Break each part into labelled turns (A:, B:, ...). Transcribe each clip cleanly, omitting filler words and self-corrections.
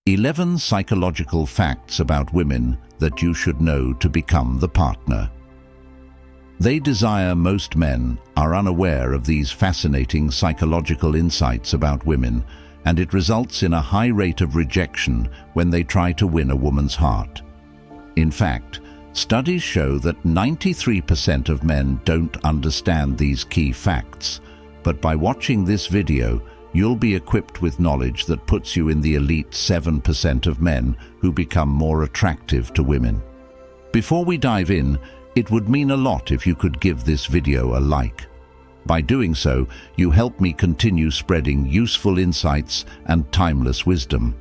A: 11 psychological facts about women that you should know to become the partner. They desire most men are unaware of these fascinating psychological insights about women, and it results in a high rate of rejection when they try to win a woman's heart. In fact, studies show that 93% of men don't understand these key facts, but by watching this video, you'll be equipped with knowledge that puts you in the elite 7% of men who become more attractive to women. Before we dive in, it would mean a lot if you could give this video a like. By doing so, you help me continue spreading useful insights and timeless wisdom.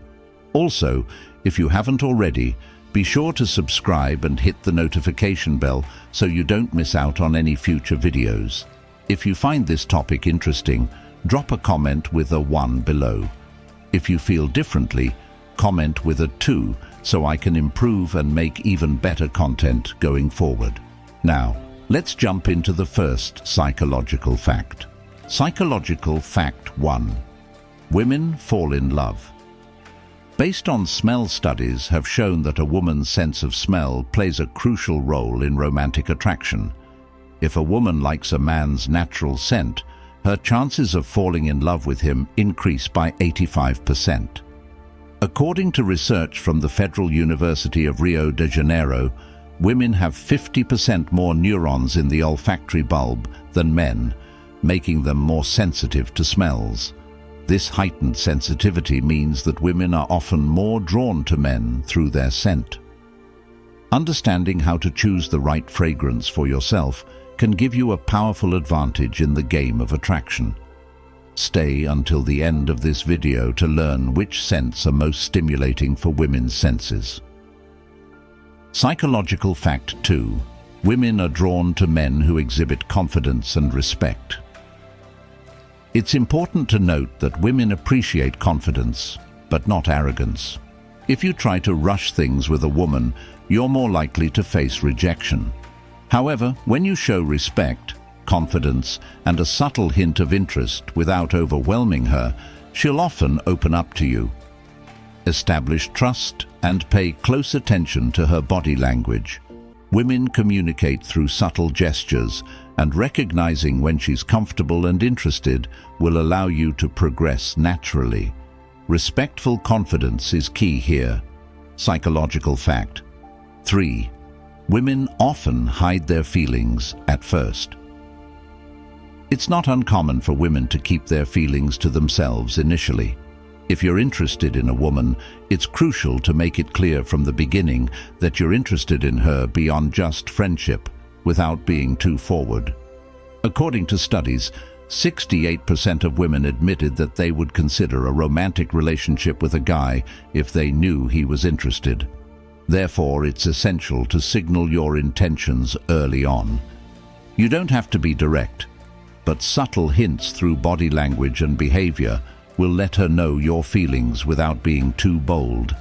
A: Also, if you haven't already, be sure to subscribe and hit the notification bell so you don't miss out on any future videos. If you find this topic interesting, drop a comment with a 1 below. If you feel differently, comment with a 2 so I can improve and make even better content going forward. Now, let's jump into the first psychological fact. Psychological fact 1. Women fall in love. Based on smell studies have shown that a woman's sense of smell plays a crucial role in romantic attraction. If a woman likes a man's natural scent, her chances of falling in love with him increase by 85%. According to research from the Federal University of Rio de Janeiro, women have 50% more neurons in the olfactory bulb than men, making them more sensitive to smells. This heightened sensitivity means that women are often more drawn to men through their scent. Understanding how to choose the right fragrance for yourself can give you a powerful advantage in the game of attraction. Stay until the end of this video to learn which scents are most stimulating for women's senses. Psychological fact 2. Women are drawn to men who exhibit confidence and respect. It's important to note that women appreciate confidence, but not arrogance. If you try to rush things with a woman, you're more likely to face rejection. However, when you show respect, confidence, and a subtle hint of interest without overwhelming her, she'll often open up to you. Establish trust and pay close attention to her body language. Women communicate through subtle gestures, and recognizing when she's comfortable and interested will allow you to progress naturally. Respectful confidence is key here. Psychological fact 3. Women often hide their feelings at first. It's not uncommon for women to keep their feelings to themselves initially. If you're interested in a woman, it's crucial to make it clear from the beginning that you're interested in her beyond just friendship, without being too forward. According to studies, 68% of women admitted that they would consider a romantic relationship with a guy if they knew he was interested. Therefore, it's essential to signal your intentions early on. You don't have to be direct, but subtle hints through body language and behavior will let her know your feelings without being too bold.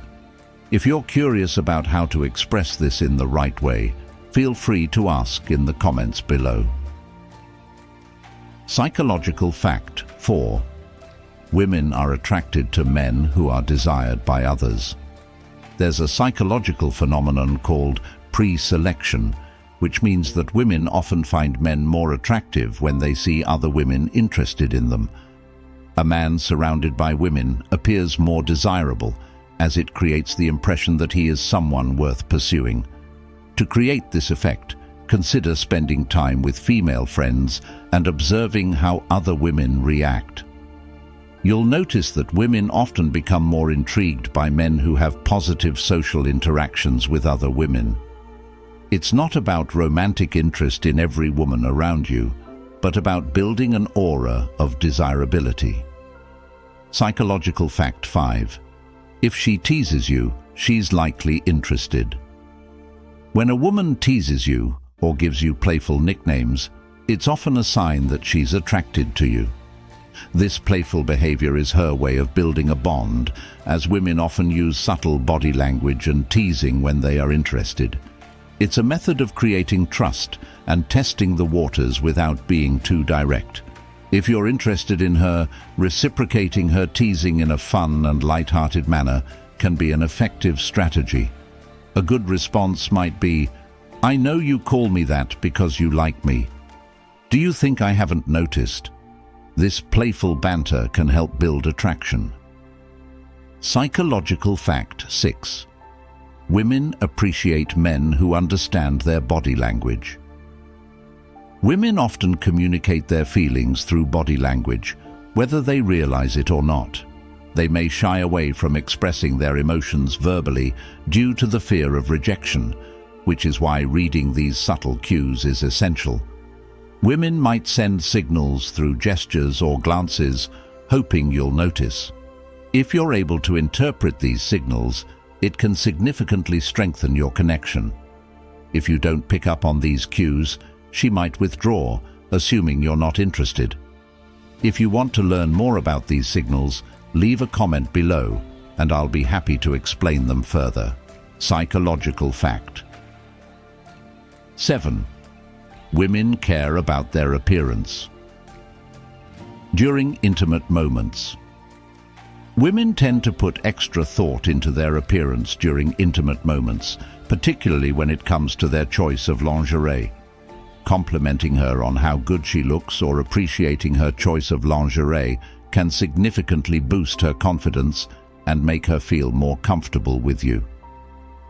A: If you're curious about how to express this in the right way, feel free to ask in the comments below. Psychological fact 4. Women are attracted to men who are desired by others. There's a psychological phenomenon called pre-selection, which means that women often find men more attractive when they see other women interested in them. A man surrounded by women appears more desirable, as it creates the impression that he is someone worth pursuing. To create this effect, consider spending time with female friends and observing how other women react. You'll notice that women often become more intrigued by men who have positive social interactions with other women. It's not about romantic interest in every woman around you, but about building an aura of desirability. Psychological fact 5. If she teases you, she's likely interested. When a woman teases you or gives you playful nicknames, it's often a sign that she's attracted to you. This playful behavior is her way of building a bond, as women often use subtle body language and teasing when they are interested. It's a method of creating trust and testing the waters without being too direct. If you're interested in her, reciprocating her teasing in a fun and light-hearted manner can be an effective strategy. A good response might be, "I know you call me that because you like me. Do you think I haven't noticed?" This playful banter can help build attraction. Psychological fact 6. Women appreciate men who understand their body language. Women often communicate their feelings through body language, whether they realize it or not. They may shy away from expressing their emotions verbally due to the fear of rejection, which is why reading these subtle cues is essential. Women might send signals through gestures or glances, hoping you'll notice. If you're able to interpret these signals, it can significantly strengthen your connection. If you don't pick up on these cues, she might withdraw, assuming you're not interested. If you want to learn more about these signals, leave a comment below, and I'll be happy to explain them further. Psychological fact 7. Women care about their appearance. During intimate moments, women tend to put extra thought into their appearance during intimate moments, particularly when it comes to their choice of lingerie. Complimenting her on how good she looks or appreciating her choice of lingerie can significantly boost her confidence and make her feel more comfortable with you.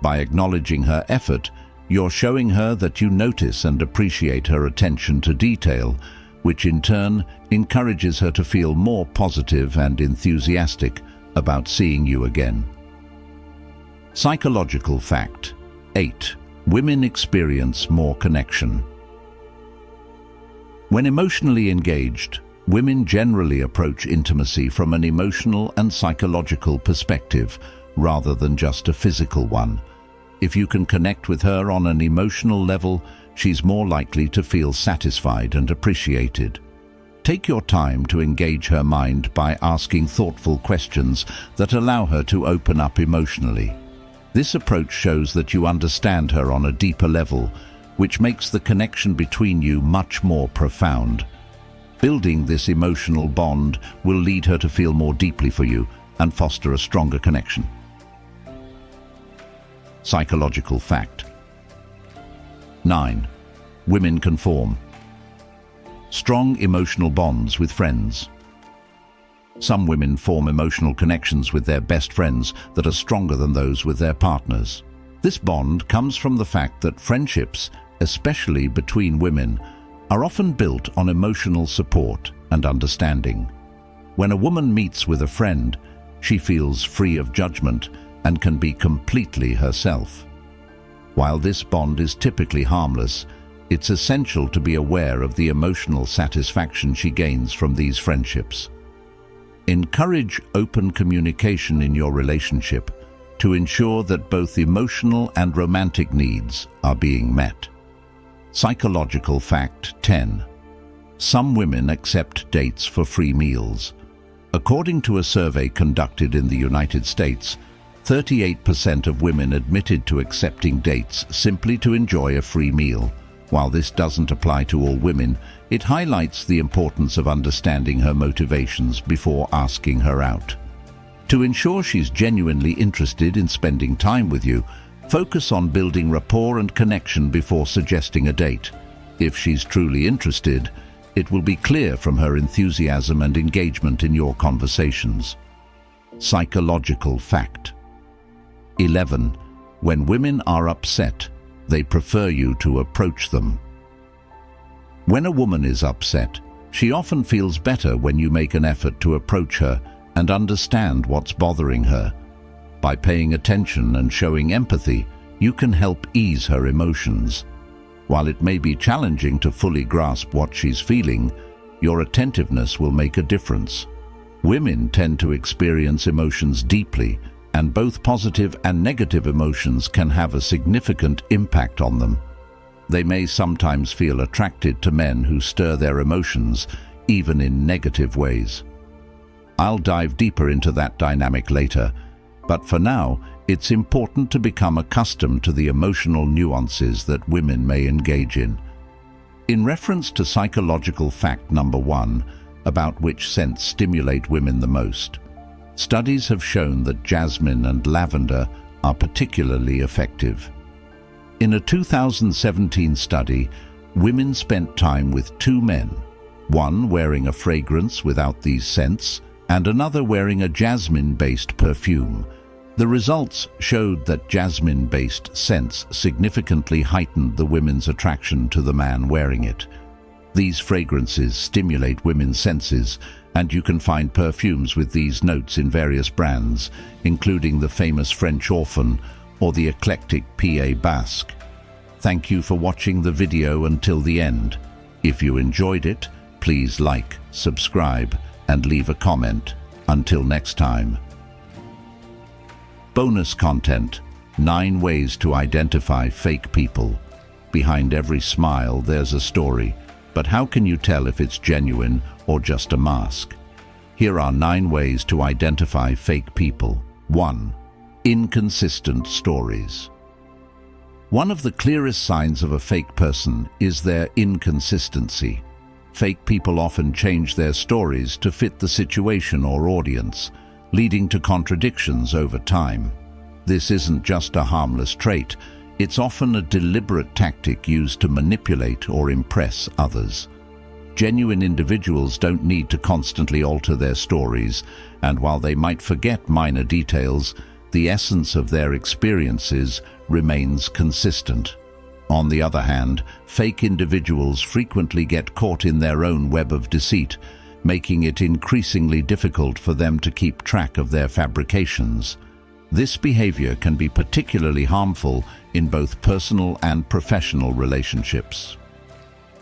A: By acknowledging her effort, you're showing her that you notice and appreciate her attention to detail, which in turn encourages her to feel more positive and enthusiastic about seeing you again. Psychological fact 8. Women experience more connection. When emotionally engaged, women generally approach intimacy from an emotional and psychological perspective rather than just a physical one. If you can connect with her on an emotional level, she's more likely to feel satisfied and appreciated. Take your time to engage her mind by asking thoughtful questions that allow her to open up emotionally. This approach shows that you understand her on a deeper level, which makes the connection between you much more profound. Building this emotional bond will lead her to feel more deeply for you and foster a stronger connection. Psychological fact 9. Women can form strong emotional bonds with friends. Some women form emotional connections with their best friends that are stronger than those with their partners. This bond comes from the fact that friendships, especially between women, are often built on emotional support and understanding. When a woman meets with a friend, she feels free of judgment and can be completely herself. While this bond is typically harmless, it's essential to be aware of the emotional satisfaction she gains from these friendships. Encourage open communication in your relationship to ensure that both emotional and romantic needs are being met. Psychological fact 10. Some women accept dates for free meals. According to a survey conducted in the United States, 38% of women admitted to accepting dates simply to enjoy a free meal. While this doesn't apply to all women, it highlights the importance of understanding her motivations before asking her out. To ensure she's genuinely interested in spending time with you, focus on building rapport and connection before suggesting a date. If she's truly interested, it will be clear from her enthusiasm and engagement in your conversations. Psychological fact 11. When women are upset, they prefer you to approach them. When a woman is upset, she often feels better when you make an effort to approach her and understand what's bothering her. By paying attention and showing empathy, you can help ease her emotions. While it may be challenging to fully grasp what she's feeling, your attentiveness will make a difference. Women tend to experience emotions deeply, and both positive and negative emotions can have a significant impact on them. They may sometimes feel attracted to men who stir their emotions, even in negative ways. I'll dive deeper into that dynamic later, but for now, it's important to become accustomed to the emotional nuances that women may engage in. In reference to psychological fact number 1, about which scents stimulate women the most, Studies have shown that jasmine and lavender are particularly effective. In a 2017 study, women spent time with two men, one wearing a fragrance without these scents and another wearing a jasmine-based perfume. The results showed that jasmine-based scents significantly heightened the women's attraction to the man wearing it. These fragrances stimulate women's senses, and you can find perfumes with these notes in various brands, including the famous French Orphan or the eclectic P.A. Basque. Thank you for watching the video until the end. If you enjoyed it, please like, subscribe, and leave a comment. Until next time. Bonus content: 9 ways to identify fake people. Behind every smile there's a story, but how can you tell if it's genuine or just a mask? Here are 9 ways to identify fake people. 1. Inconsistent stories. One of the clearest signs of a fake person is their inconsistency. Fake people often change their stories to fit the situation or audience, leading to contradictions over time. This isn't just a harmless trait, it's often a deliberate tactic used to manipulate or impress others. Genuine individuals don't need to constantly alter their stories, and while they might forget minor details, the essence of their experiences remains consistent. On the other hand, fake individuals frequently get caught in their own web of deceit, making it increasingly difficult for them to keep track of their fabrications. This behavior can be particularly harmful in both personal and professional relationships.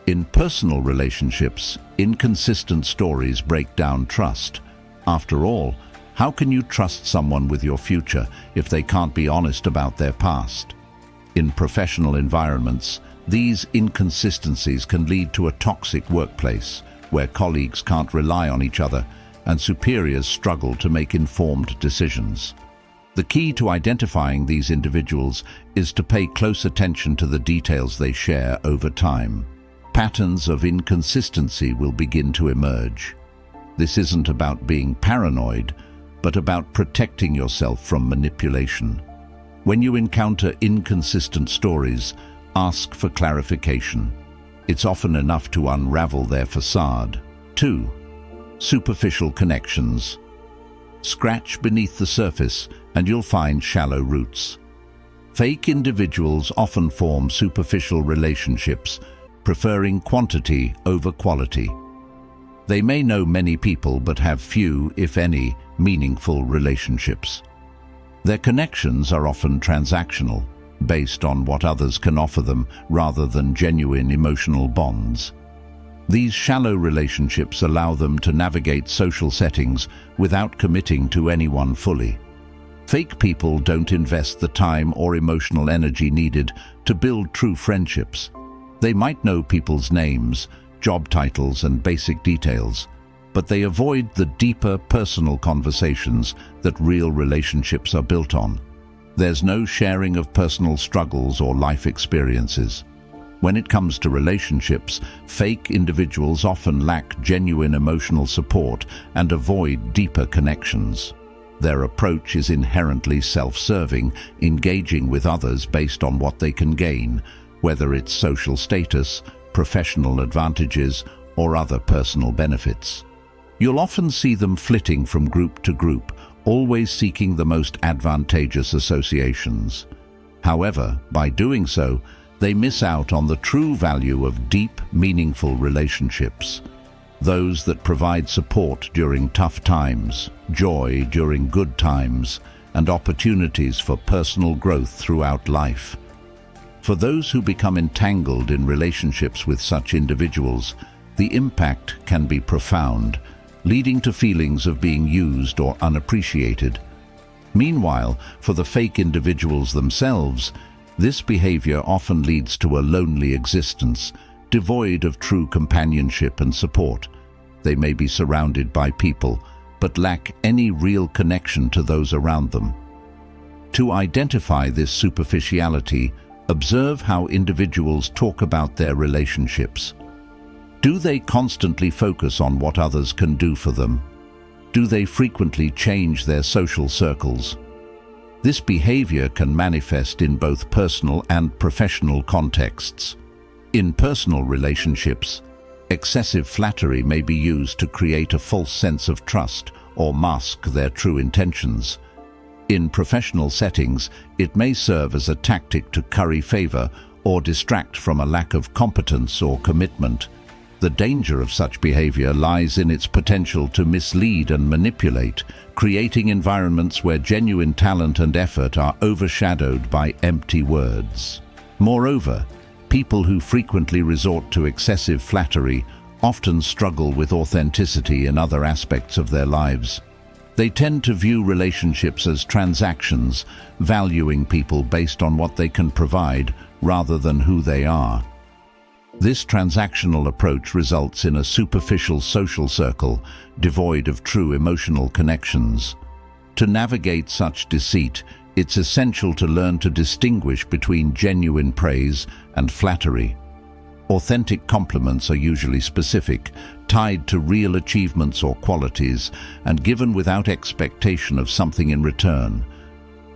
A: In personal relationships, inconsistent stories break down trust. After all, how can you trust someone with your future if they can't be honest about their past? In professional environments, these inconsistencies can lead to a toxic workplace, where colleagues can't rely on each other and superiors struggle to make informed decisions. The key to identifying these individuals is to pay close attention to the details they share over time. Patterns of inconsistency will begin to emerge. This isn't about being paranoid, but about protecting yourself from manipulation. When you encounter inconsistent stories, ask for clarification. It's often enough to unravel their facade. 2. Superficial connections. Scratch beneath the surface and you'll find shallow roots. Fake individuals often form superficial relationships, preferring quantity over quality. They may know many people but have few, if any, meaningful relationships. Their connections are often transactional, based on what others can offer them rather than genuine emotional bonds. These shallow relationships allow them to navigate social settings without committing to anyone fully. Fake people don't invest the time or emotional energy needed to build true friendships. They might know people's names, job titles, and basic details, but they avoid the deeper personal conversations that real relationships are built on. There's no sharing of personal struggles or life experiences. When it comes to relationships, fake individuals often lack genuine emotional support and avoid deeper connections. Their approach is inherently self-serving, engaging with others based on what they can gain, whether it's social status, professional advantages, or other personal benefits. You'll often see them flitting from group to group, always seeking the most advantageous associations. However, by doing so, they miss out on the true value of deep, meaningful relationships. Those that provide support during tough times, joy during good times, and opportunities for personal growth throughout life. For those who become entangled in relationships with such individuals, the impact can be profound, leading to feelings of being used or unappreciated. Meanwhile, for the fake individuals themselves, this behavior often leads to a lonely existence, devoid of true companionship and support. They may be surrounded by people, but lack any real connection to those around them. To identify this superficiality, observe how individuals talk about their relationships. Do they constantly focus on what others can do for them? Do they frequently change their social circles? This behavior can manifest in both personal and professional contexts. In personal relationships, excessive flattery may be used to create a false sense of trust or mask their true intentions. In professional settings, it may serve as a tactic to curry favor or distract from a lack of competence or commitment. The danger of such behavior lies in its potential to mislead and manipulate, creating environments where genuine talent and effort are overshadowed by empty words. Moreover, people who frequently resort to excessive flattery often struggle with authenticity in other aspects of their lives. They tend to view relationships as transactions, valuing people based on what they can provide rather than who they are. This transactional approach results in a superficial social circle devoid of true emotional connections. To navigate such deceit, it's essential to learn to distinguish between genuine praise and flattery. Authentic compliments are usually specific, tied to real achievements or qualities, and given without expectation of something in return.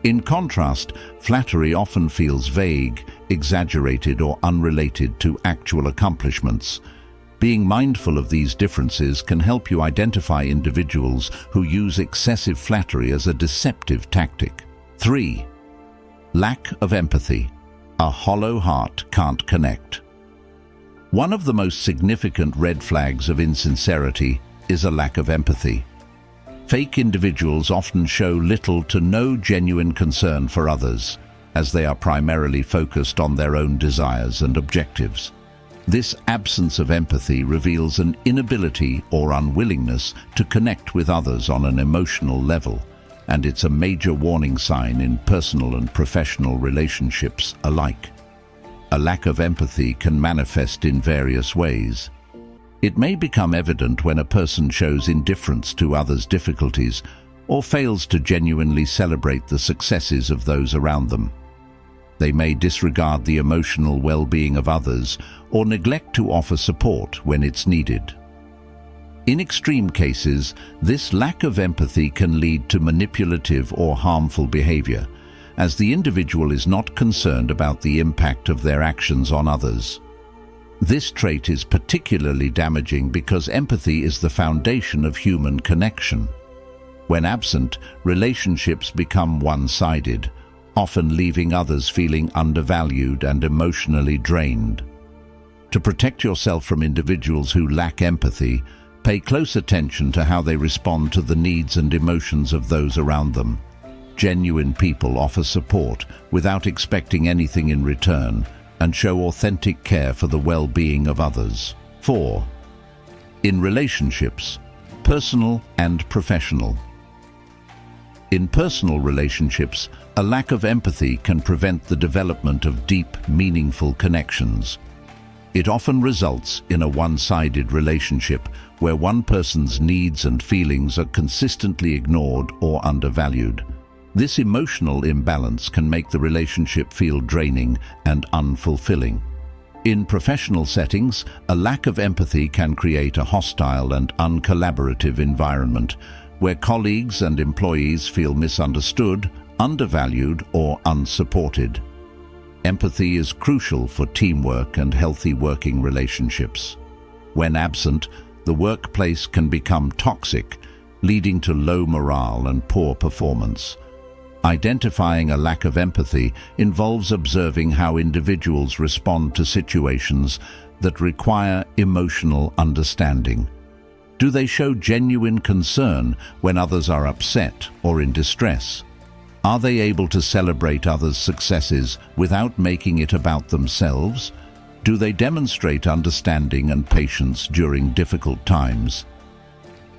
A: In contrast, flattery often feels vague, exaggerated, or unrelated to actual accomplishments. Being mindful of these differences can help you identify individuals who use excessive flattery as a deceptive tactic. 3. Lack of empathy. A hollow heart can't connect. One of the most significant red flags of insincerity is a lack of empathy. Fake individuals often show little to no genuine concern for others, as they are primarily focused on their own desires and objectives. This absence of empathy reveals an inability or unwillingness to connect with others on an emotional level, and it's a major warning sign in personal and professional relationships alike. A lack of empathy can manifest in various ways. It may become evident when a person shows indifference to others' difficulties or fails to genuinely celebrate the successes of those around them. They may disregard the emotional well-being of others or neglect to offer support when it's needed. In extreme cases, this lack of empathy can lead to manipulative or harmful behavior, as the individual is not concerned about the impact of their actions on others. This trait is particularly damaging because empathy is the foundation of human connection. When absent, relationships become one-sided, often leaving others feeling undervalued and emotionally drained. To protect yourself from individuals who lack empathy, pay close attention to how they respond to the needs and emotions of those around them. Genuine people offer support without expecting anything in return, and show authentic care for the well-being of others. 4. In relationships, personal and professional. In personal relationships, a lack of empathy can prevent the development of deep, meaningful connections. It often results in a one-sided relationship where one person's needs and feelings are consistently ignored or undervalued. This emotional imbalance can make the relationship feel draining and unfulfilling. In professional settings, a lack of empathy can create a hostile and uncollaborative environment where colleagues and employees feel misunderstood, undervalued, or unsupported. Empathy is crucial for teamwork and healthy working relationships. When absent, the workplace can become toxic, leading to low morale and poor performance. Identifying a lack of empathy involves observing how individuals respond to situations that require emotional understanding. Do they show genuine concern when others are upset or in distress? Are they able to celebrate others' successes without making it about themselves? Do they demonstrate understanding and patience during difficult times?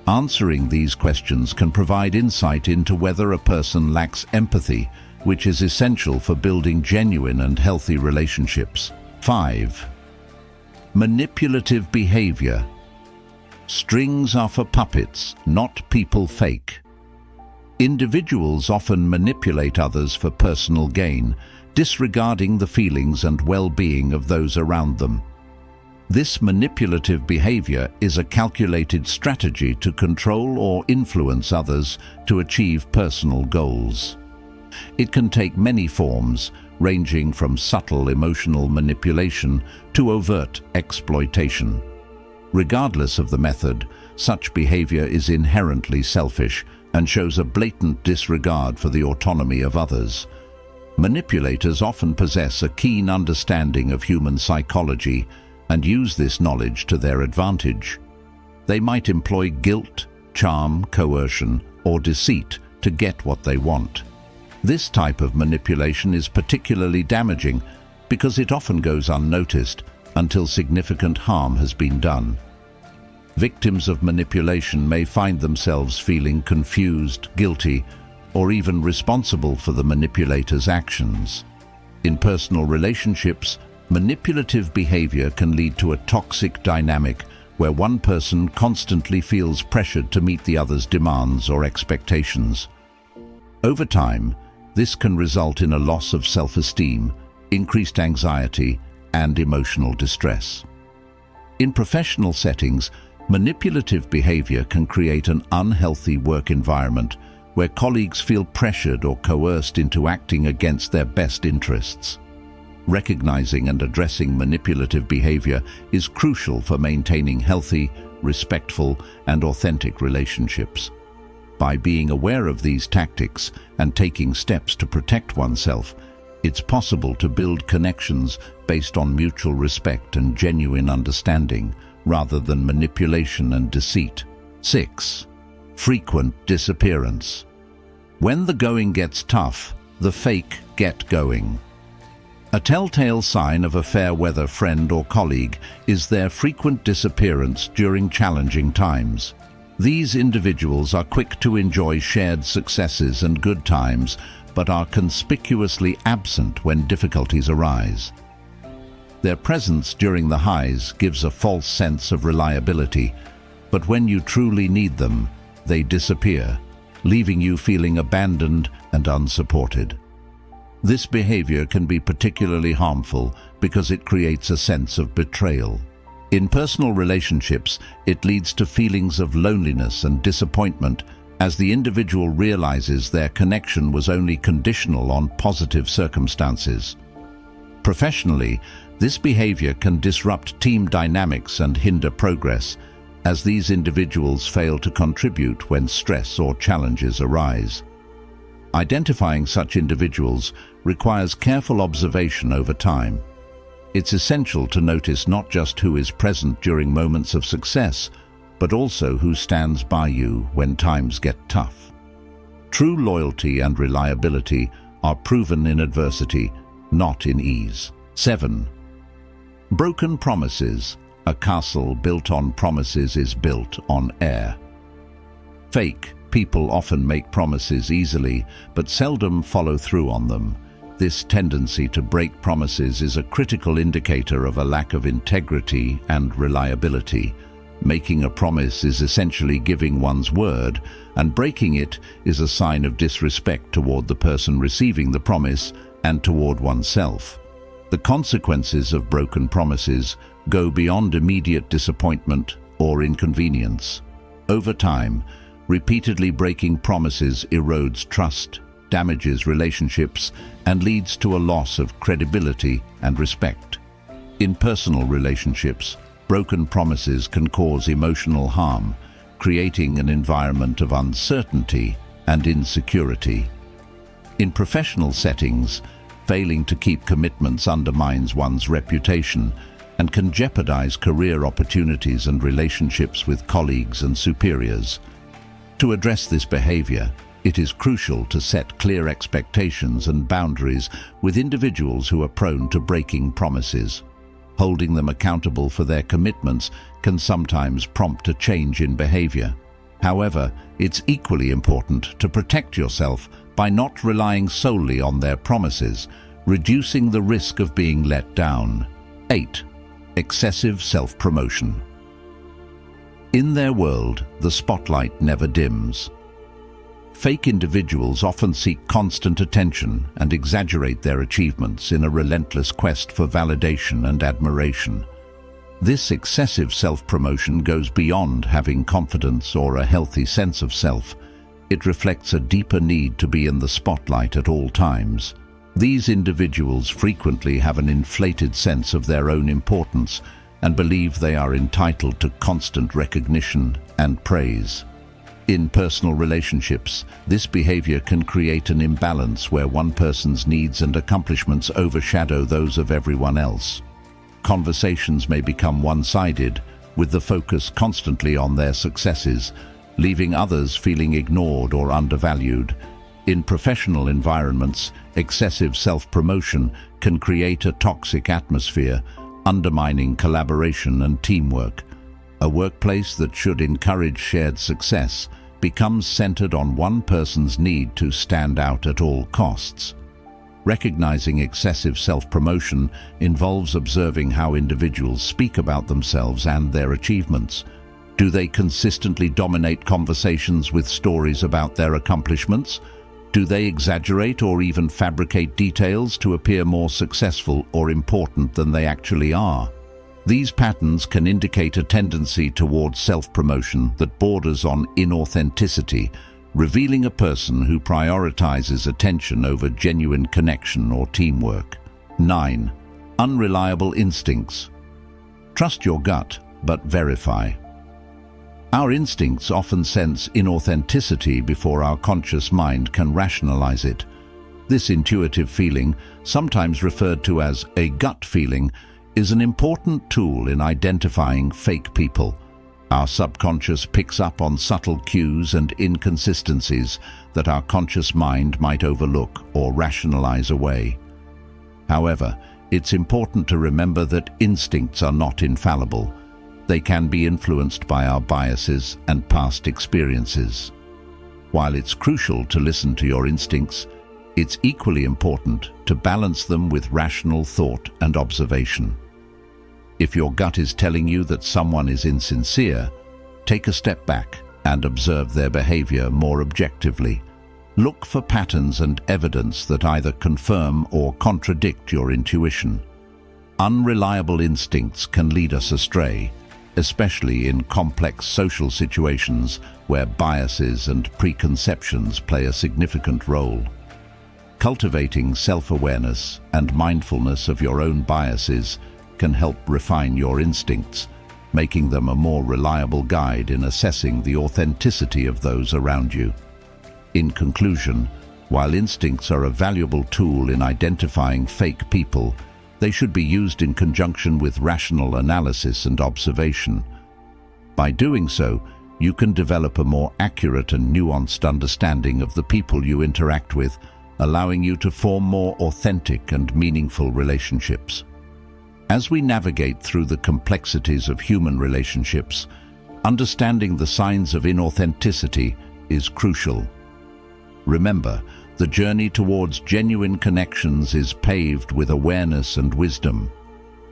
A: Answering these questions can provide insight into whether a person lacks empathy, which is essential for building genuine and healthy relationships. 5. Manipulative behavior. Strings are for puppets, not people fake. Individuals often manipulate others for personal gain, disregarding the feelings and well-being of those around them. This manipulative behavior is a calculated strategy to control or influence others to achieve personal goals. It can take many forms, ranging from subtle emotional manipulation to overt exploitation. Regardless of the method, such behavior is inherently selfish and shows a blatant disregard for the autonomy of others. Manipulators often possess a keen understanding of human psychology and use this knowledge to their advantage. They might employ guilt, charm, coercion, or deceit to get what they want. This type of manipulation is particularly damaging because it often goes unnoticed until significant harm has been done. Victims of manipulation may find themselves feeling confused, guilty, or even responsible for the manipulator's actions. In personal relationships, manipulative behavior can lead to a toxic dynamic where one person constantly feels pressured to meet the other's demands or expectations. Over time, this can result in a loss of self-esteem, increased anxiety, and emotional distress. In professional settings, manipulative behavior can create an unhealthy work environment where colleagues feel pressured or coerced into acting against their best interests. Recognizing and addressing manipulative behavior is crucial for maintaining healthy, respectful, and authentic relationships. By being aware of these tactics and taking steps to protect oneself, it's possible to build connections based on mutual respect and genuine understanding, rather than manipulation and deceit. 6. Frequent disappearance. When the going gets tough, the fake get going. A telltale sign of a fair-weather friend or colleague is their frequent disappearance during challenging times. These individuals are quick to enjoy shared successes and good times, but are conspicuously absent when difficulties arise. Their presence during the highs gives a false sense of reliability, but when you truly need them, they disappear, leaving you feeling abandoned and unsupported. This behavior can be particularly harmful because it creates a sense of betrayal. In personal relationships, it leads to feelings of loneliness and disappointment as the individual realizes their connection was only conditional on positive circumstances. Professionally, this behavior can disrupt team dynamics and hinder progress, as these individuals fail to contribute when stress or challenges arise. Identifying such individuals requires careful observation over time. It's essential to notice not just who is present during moments of success, but also who stands by you when times get tough. True loyalty and reliability are proven in adversity, not in ease. 7. Broken promises. A castle built on promises is built on air. Fake people often make promises easily, but seldom follow through on them. This tendency to break promises is a critical indicator of a lack of integrity and reliability. Making a promise is essentially giving one's word, and breaking it is a sign of disrespect toward the person receiving the promise and toward oneself. The consequences of broken promises go beyond immediate disappointment or inconvenience. Over time, repeatedly breaking promises erodes trust, damages relationships, and leads to a loss of credibility and respect. In personal relationships, broken promises can cause emotional harm, creating an environment of uncertainty and insecurity. In professional settings, failing to keep commitments undermines one's reputation and can jeopardize career opportunities and relationships with colleagues and superiors. To address this behavior, it is crucial to set clear expectations and boundaries with individuals who are prone to breaking promises. Holding them accountable for their commitments can sometimes prompt a change in behavior. However, it's equally important to protect yourself by not relying solely on their promises, reducing the risk of being let down. 8. Excessive self-promotion. In their world, the spotlight never dims. Fake individuals often seek constant attention and exaggerate their achievements in a relentless quest for validation and admiration. This excessive self-promotion goes beyond having confidence or a healthy sense of self. It reflects a deeper need to be in the spotlight at all times. These individuals frequently have an inflated sense of their own importance and believe they are entitled to constant recognition and praise. In personal relationships, this behavior can create an imbalance where one person's needs and accomplishments overshadow those of everyone else. Conversations may become one-sided, with the focus constantly on their successes, leaving others feeling ignored or undervalued. In professional environments, excessive self-promotion can create a toxic atmosphere, undermining collaboration and teamwork. A workplace that should encourage shared success becomes centered on one person's need to stand out at all costs. Recognizing excessive self-promotion involves observing how individuals speak about themselves and their achievements. Do they consistently dominate conversations with stories about their accomplishments? Do they exaggerate or even fabricate details to appear more successful or important than they actually are? These patterns can indicate a tendency towards self-promotion that borders on inauthenticity, revealing a person who prioritizes attention over genuine connection or teamwork. 9. Unreliable instincts. Trust your gut, but verify. Our instincts often sense inauthenticity before our conscious mind can rationalize it. This intuitive feeling, sometimes referred to as a gut feeling, is an important tool in identifying fake people. Our subconscious picks up on subtle cues and inconsistencies that our conscious mind might overlook or rationalize away. However, it's important to remember that instincts are not infallible. They can be influenced by our biases and past experiences. While it's crucial to listen to your instincts, it's equally important to balance them with rational thought and observation. If your gut is telling you that someone is insincere, take a step back and observe their behavior more objectively. Look for patterns and evidence that either confirm or contradict your intuition. Unreliable instincts can lead us astray, especially in complex social situations where biases and preconceptions play a significant role. Cultivating self-awareness and mindfulness of your own biases can help refine your instincts, making them a more reliable guide in assessing the authenticity of those around you. In conclusion, while instincts are a valuable tool in identifying fake people, they should be used in conjunction with rational analysis and observation. By doing so, you can develop a more accurate and nuanced understanding of the people you interact with, allowing you to form more authentic and meaningful relationships. As we navigate through the complexities of human relationships, understanding the signs of inauthenticity is crucial. Remember, the journey towards genuine connections is paved with awareness and wisdom.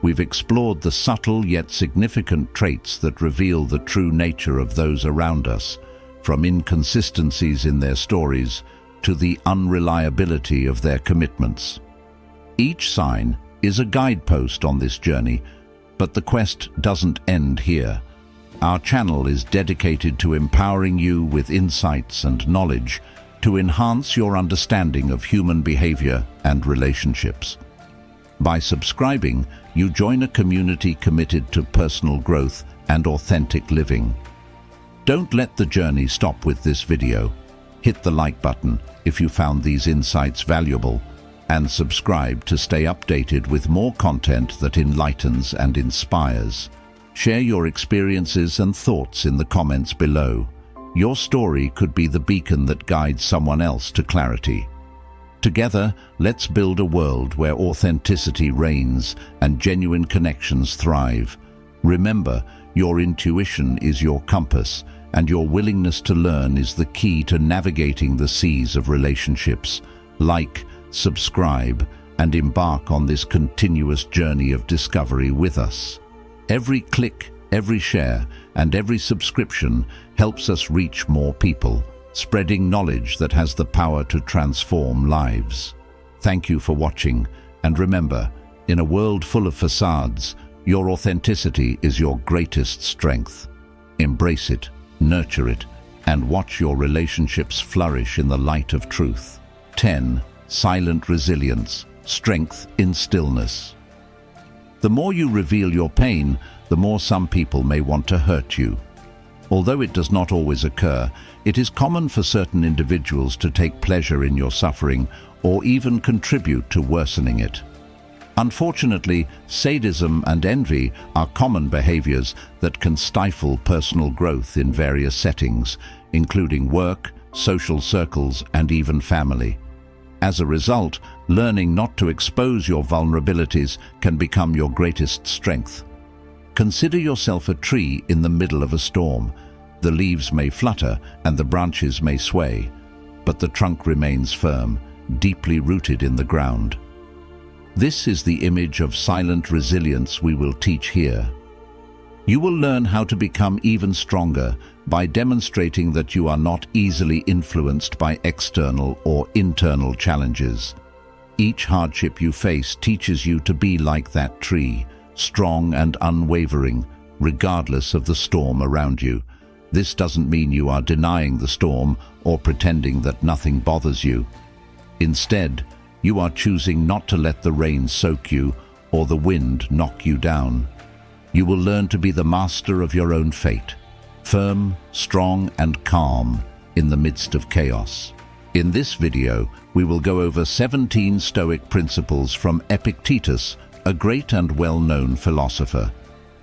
A: We've explored the subtle yet significant traits that reveal the true nature of those around us, from inconsistencies in their stories to the unreliability of their commitments. Each sign is a guidepost on this journey, but the quest doesn't end here. Our channel is dedicated to empowering you with insights and knowledge to enhance your understanding of human behavior and relationships. By subscribing, you join a community committed to personal growth and authentic living. Don't let the journey stop with this video. Hit the like button if you found these insights valuable, and subscribe to stay updated with more content that enlightens and inspires. Share your experiences and thoughts in the comments below. Your story could be the beacon that guides someone else to clarity. Together, let's build a world where authenticity reigns and genuine connections thrive. Remember, your intuition is your compass, and your willingness to learn is the key to navigating the seas of relationships. Like, subscribe, and embark on this continuous journey of discovery with us. Every click, every share, and every subscription helps us reach more people, spreading knowledge that has the power to transform lives. Thank you for watching, and remember, in a world full of facades, Your authenticity is your greatest strength. Embrace it, nurture it, and watch your relationships flourish in the light of truth. 10. Silent resilience, strength in stillness. The more you reveal your pain, the more some people may want to hurt you. Although it does not always occur, it is common for certain individuals to take pleasure in your suffering or even contribute to worsening it. Unfortunately, sadism and envy are common behaviors that can stifle personal growth in various settings, including work, social circles, and even family. As a result, learning not to expose your vulnerabilities can become your greatest strength. Consider yourself a tree in the middle of a storm. The leaves may flutter and the branches may sway, but the trunk remains firm, deeply rooted in the ground. This is the image of silent resilience we will teach here. You will learn how to become even stronger by demonstrating that you are not easily influenced by external or internal challenges. Each hardship you face teaches you to be like that tree, strong and unwavering, regardless of the storm around you. This doesn't mean you are denying the storm or pretending that nothing bothers you. Instead, you are choosing not to let the rain soak you or the wind knock you down. You will learn to be the master of your own fate, firm, strong, and calm in the midst of chaos. In this video, we will go over 17 Stoic principles from Epictetus, a great and well-known philosopher.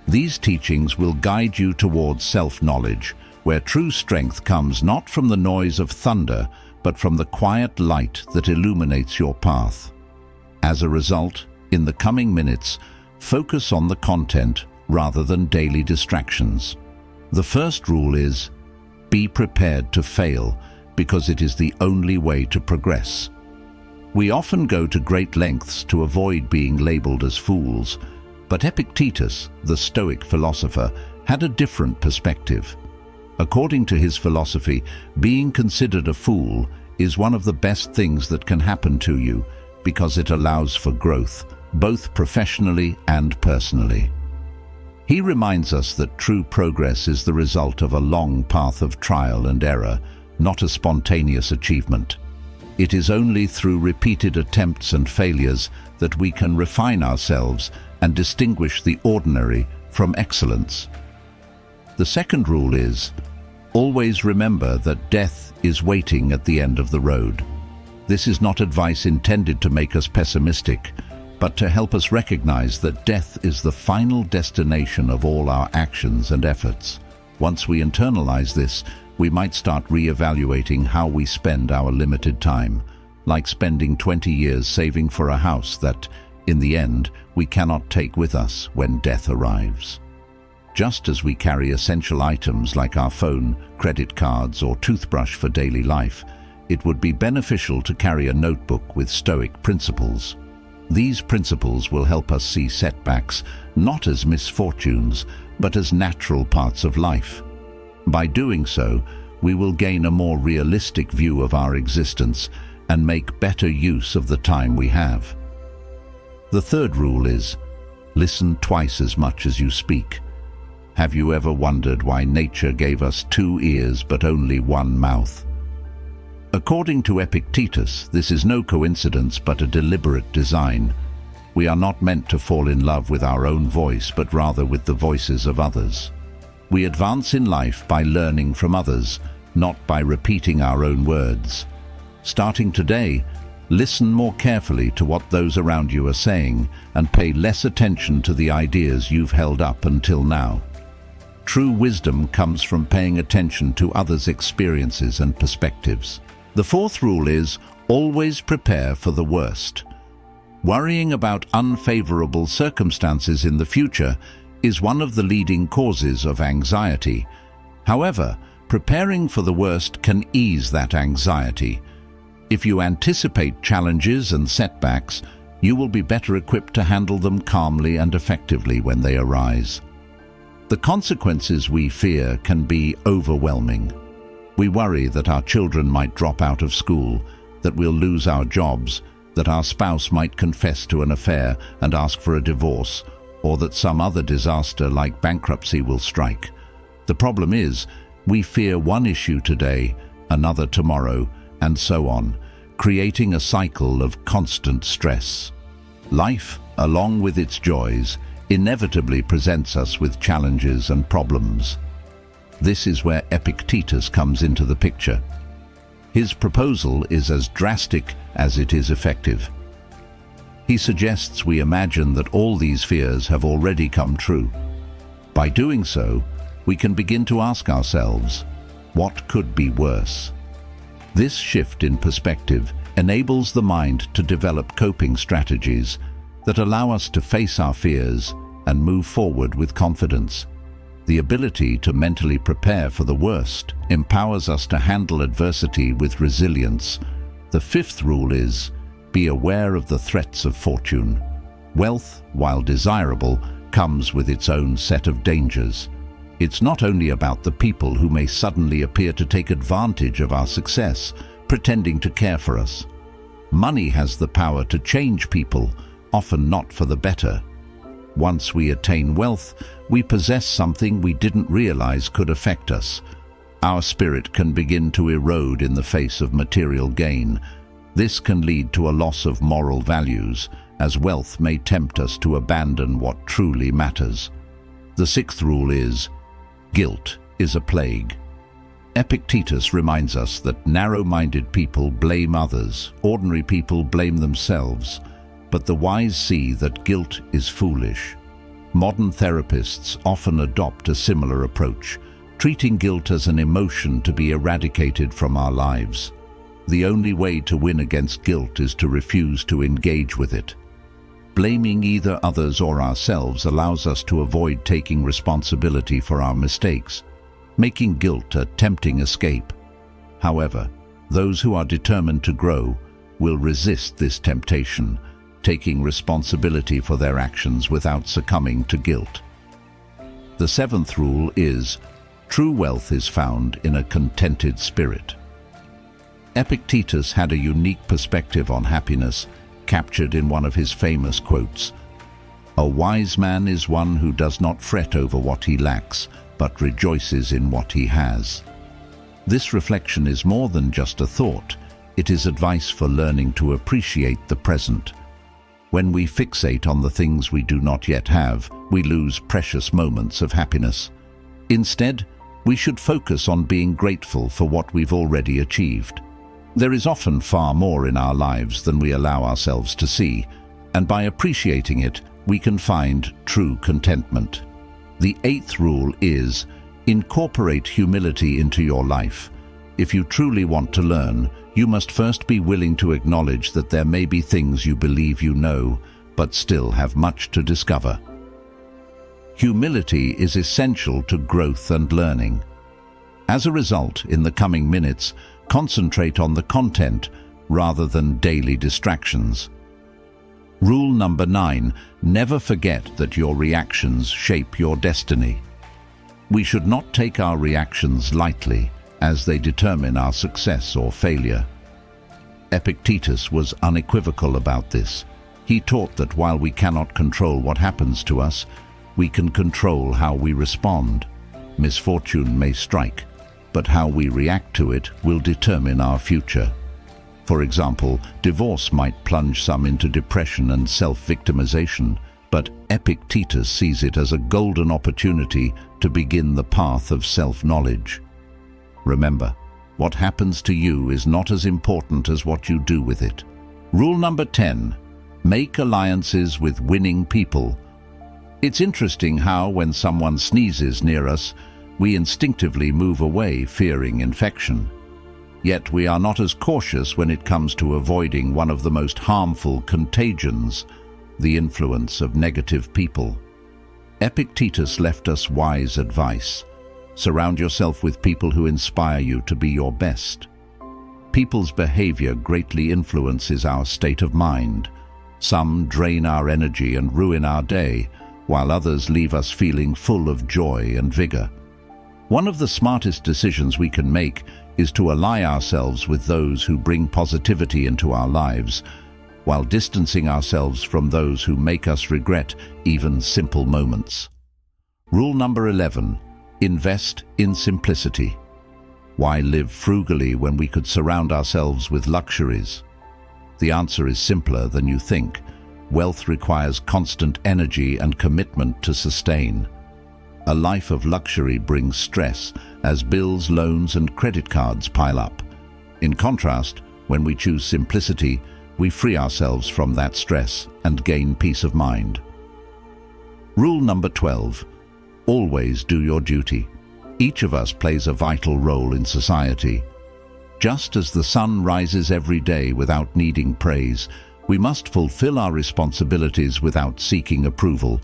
A: These teachings will guide you towards self-knowledge, where true strength comes not from the noise of thunder, but from the quiet light that illuminates your path. As a result, in the coming minutes, focus on the content rather than daily distractions. The first rule is, be prepared to fail, because it is the only way to progress. We often go to great lengths to avoid being labeled as fools, but Epictetus, the Stoic philosopher, had a different perspective. According to his philosophy, being considered a fool is one of the best things that can happen to you because it allows for growth, both professionally and personally. He reminds us that true progress is the result of a long path of trial and error, not a spontaneous achievement. It is only through repeated attempts and failures that we can refine ourselves and distinguish the ordinary from excellence. The second rule is, always remember that death is waiting at the end of the road. This is not advice intended to make us pessimistic, but to help us recognize that death is the final destination of all our actions and efforts. Once we internalize this, we might start re-evaluating how we spend our limited time, like spending 20 years saving for a house that, in the end, we cannot take with us when death arrives. Just as we carry essential items like our phone, credit cards, or toothbrush for daily life, it would be beneficial to carry a notebook with Stoic principles. These principles will help us see setbacks not as misfortunes, but as natural parts of life. By doing so, we will gain a more realistic view of our existence and make better use of the time we have. The third rule is, listen twice as much as you speak. Have you ever wondered why nature gave us 2 ears but only 1 mouth? According to Epictetus, this is no coincidence but a deliberate design. We are not meant to fall in love with our own voice, but rather with the voices of others. We advance in life by learning from others, not by repeating our own words. Starting today, listen more carefully to what those around you are saying and pay less attention to the ideas you've held up until now. True wisdom comes from paying attention to others' experiences and perspectives. The fourth rule is, always prepare for the worst. Worrying about unfavorable circumstances in the future is one of the leading causes of anxiety. However, preparing for the worst can ease that anxiety. If you anticipate challenges and setbacks, you will be better equipped to handle them calmly and effectively when they arise. The consequences we fear can be overwhelming. We worry that our children might drop out of school, that we'll lose our jobs, that our spouse might confess to an affair and ask for a divorce, or that some other disaster like bankruptcy will strike. The problem is, we fear one issue today, another tomorrow, and so on, creating a cycle of constant stress. Life, along with its joys, inevitably presents us with challenges and problems. This is where Epictetus comes into the picture. His proposal is as drastic as it is effective. He suggests we imagine that all these fears have already come true. By doing so, we can begin to ask ourselves, what could be worse? This shift in perspective enables the mind to develop coping strategies that allow us to face our fears and move forward with confidence. The ability to mentally prepare for the worst empowers us to handle adversity with resilience. The fifth rule is, be aware of the threats of fortune. Wealth, while desirable, comes with its own set of dangers. It's not only about the people who may suddenly appear to take advantage of our success, pretending to care for us. Money has the power to change people, often not for the better. Once we attain wealth, we possess something we didn't realize could affect us. Our spirit can begin to erode in the face of material gain. This can lead to a loss of moral values, as wealth may tempt us to abandon what truly matters. The sixth rule is, guilt is a plague. Epictetus reminds us that narrow-minded people blame others, ordinary people blame themselves, but the wise see that guilt is foolish. Modern therapists often adopt a similar approach, treating guilt as an emotion to be eradicated from our lives. The only way to win against guilt is to refuse to engage with it. Blaming either others or ourselves allows us to avoid taking responsibility for our mistakes, making guilt a tempting escape. However, those who are determined to grow will resist this temptation, taking responsibility for their actions without succumbing to guilt. The seventh rule is, true wealth is found in a contented spirit. Epictetus had a unique perspective on happiness, captured in one of his famous quotes. A wise man is one who does not fret over what he lacks, but rejoices in what he has. This reflection is more than just a thought. It is advice for learning to appreciate the present. When we fixate on the things we do not yet have, we lose precious moments of happiness. Instead, we should focus on being grateful for what we've already achieved. There is often far more in our lives than we allow ourselves to see, and by appreciating it, we can find true contentment. The eighth rule is, incorporate humility into your life. If you truly want to learn, you must first be willing to acknowledge that there may be things you believe you know, but still have much to discover. Humility is essential to growth and learning. As a result, in the coming minutes, concentrate on the content rather than daily distractions. Rule number 9, never forget that your reactions shape your destiny. We should not take our reactions lightly, as they determine our success or failure. Epictetus was unequivocal about this. He taught that while we cannot control what happens to us, we can control how we respond. Misfortune may strike, but how we react to it will determine our future. For example, divorce might plunge some into depression and self-victimization, but Epictetus sees it as a golden opportunity to begin the path of self-knowledge. Remember, what happens to you is not as important as what you do with it. Rule number 10, make alliances with winning people. It's interesting how, when someone sneezes near us, we instinctively move away, fearing infection. Yet we are not as cautious when it comes to avoiding one of the most harmful contagions, the influence of negative people. Epictetus left us wise advice. Surround yourself with people who inspire you to be your best. People's behavior greatly influences our state of mind. Some drain our energy and ruin our day, while others leave us feeling full of joy and vigor. One of the smartest decisions we can make is to ally ourselves with those who bring positivity into our lives. while distancing ourselves from those who make us regret even simple moments. Rule number 11. Invest in simplicity. Why live frugally when we could surround ourselves with luxuries? The answer is simpler than you think. Wealth requires constant energy and commitment to sustain. A life of luxury brings stress as bills, loans, and credit cards pile up. In contrast, when we choose simplicity, we free ourselves from that stress and gain peace of mind. Rule number 12. Always do your duty. Each of us plays a vital role in society. Just as the sun rises every day without needing praise, we must fulfill our responsibilities without seeking approval.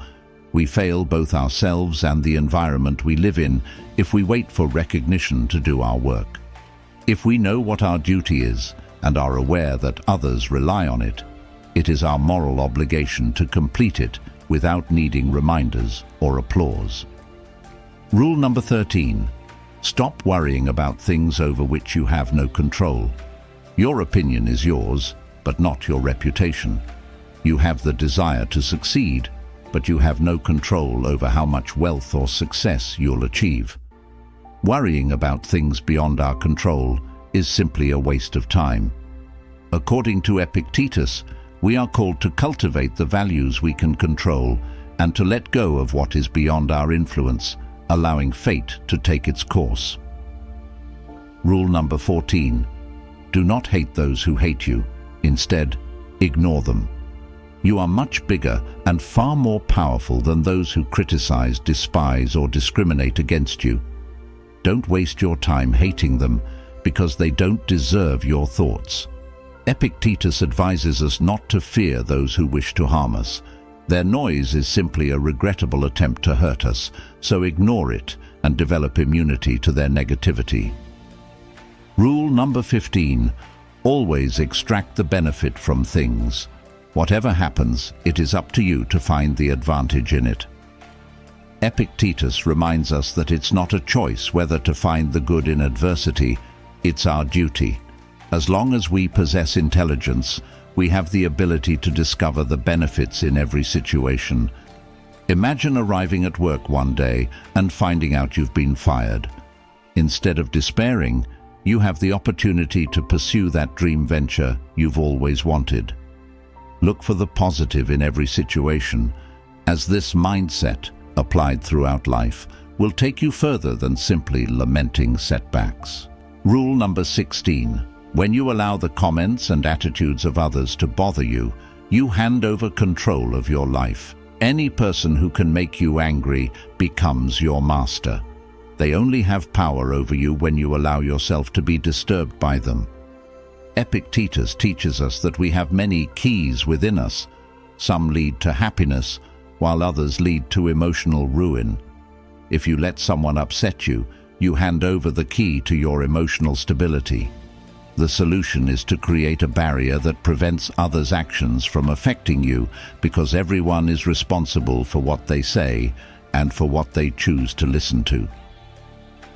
A: We fail both ourselves and the environment we live in if we wait for recognition to do our work. If we know what our duty is and are aware that others rely on it, it is our moral obligation to complete it without needing reminders or applause. Rule number 13. Stop worrying about things over which you have no control. Your opinion is yours, but not your reputation. You have the desire to succeed, but you have no control over how much wealth or success you'll achieve. Worrying about things beyond our control is simply a waste of time. According to Epictetus, we are called to cultivate the values we can control and to let go of what is beyond our influence, allowing fate to take its course. Rule number 14. Do not hate those who hate you. Instead, ignore them. You are much bigger and far more powerful than those who criticize, despise, or discriminate against you. Don't waste your time hating them because they don't deserve your thoughts. Epictetus advises us not to fear those who wish to harm us. Their noise is simply a regrettable attempt to hurt us, so ignore it and develop immunity to their negativity. Rule number 15. Always extract the benefit from things. Whatever happens, it is up to you to find the advantage in it. Epictetus reminds us that it's not a choice whether to find the good in adversity, it's our duty. As long as we possess intelligence, we have the ability to discover the benefits in every situation. Imagine arriving at work one day and finding out you've been fired. Instead of despairing, you have the opportunity to pursue that dream venture you've always wanted. Look for the positive in every situation, as this mindset, applied throughout life, will take you further than simply lamenting setbacks. Rule number 16. When you allow the comments and attitudes of others to bother you, you hand over control of your life. Any person who can make you angry becomes your master. They only have power over you when you allow yourself to be disturbed by them. Epictetus teaches us that we have many keys within us. Some lead to happiness, while others lead to emotional ruin. If you let someone upset you, you hand over the key to your emotional stability. The solution is to create a barrier that prevents others' actions from affecting you, because everyone is responsible for what they say and for what they choose to listen to.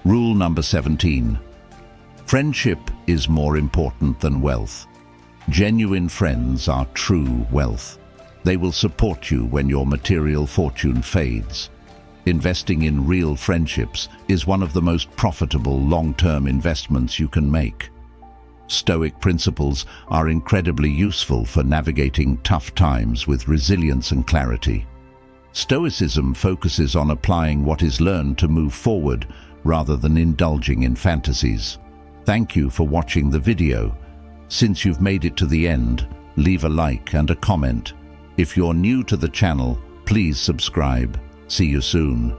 A: Rule number 17. Friendship is more important than wealth. Genuine friends are true wealth. They will support you when your material fortune fades. Investing in real friendships is one of the most profitable long-term investments you can make. Stoic principles are incredibly useful for navigating tough times with resilience and clarity. Stoicism focuses on applying what is learned to move forward rather than indulging in fantasies. Thank you for watching the video. Since you've made it to the end, leave a like and a comment. If you're new to the channel, please subscribe. See you soon.